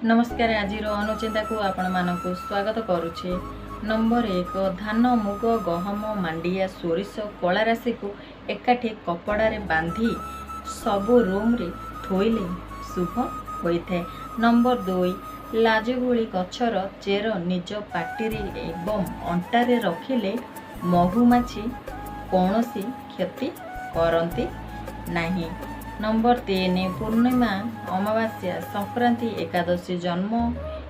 नमस्कार आज अनुचिंता को आपण मानक स्वागत करुचे। नंबर 1 धान मुग गहम मांडिया सोरिष कला राशि को एकाठी कपड़ारे बांधी सबु रूम रे थोइले शुभ होइथे। नंबर 2 लाजगुड़ी गछर चेर निज पाटिरे एवं अंटारे रखिले महुमाछी कौनसी क्षति करती नहीं। नंबर 3 पूर्णिमा अमावास्या संक्रांति एकादशी जन्म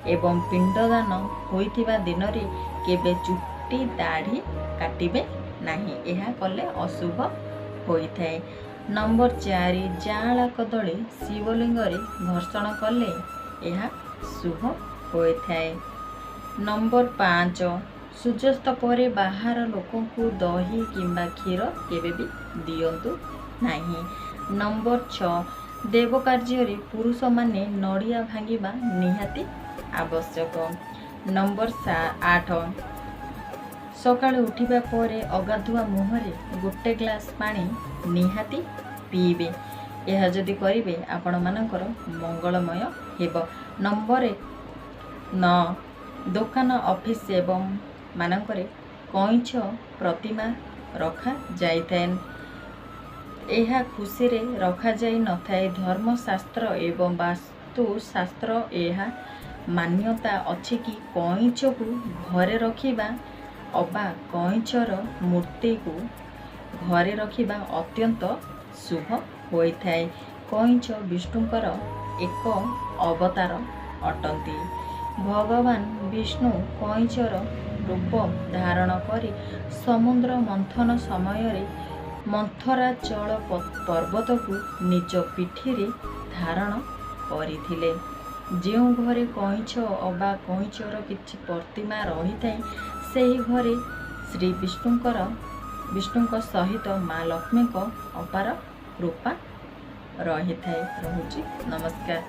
एवं पिंडदान होइथिबा दिन रे केबे चुट्टी दाढ़ी काटिबे नहीं, यह कले अशुभ होइथाए। नंबर 4 जाँला कदली शिवलिंग रे घर्षण कले यह शुभ होइथाए। नंबर 5 सूर्यास्त परे बाहर लोकों को दही किंबा क्षीर केबे भी दियंतु नहीं। नंबर 6 देव कार्य पुरुष माने नड़िया भांगिबा निहाती आवश्यक। नंबर 8 सकाळे उठिबा परे अगाधुआ मुहरे गोटे ग्लास पानी निहाती पीबे, यह जदि करिवे आपण मानकर मंगलमय हेब। नंबर 9 दुकान ऑफिस एवं मानकरे कइछ प्रतिमा रखा जाइथाए, यह खुशी रे रखा जाई न थाए। धर्मशास्त्र एवं वास्तुशास्त्र यह मान्यता अच्छी कि कइछ को घरे रखिबा अबा कइछर मूर्ति को घरे रखिबा अत्यंत शुभ होइथाए। कइछ विष्णुकर एक अवतार अटंती। भगवान विष्णु कइछर रूप धारण करी समुद्र मंथन समय रे मंथराचल पर्वत को निज पिठी रे धारण करिथिले। जो घरे कइछ अबा कइछर किछि प्रतिमा रही थाए सेही घरे श्री विष्णुक सहित माँ लक्ष्मी को अपार कृपा रही थाए। रहुछि नमस्कार।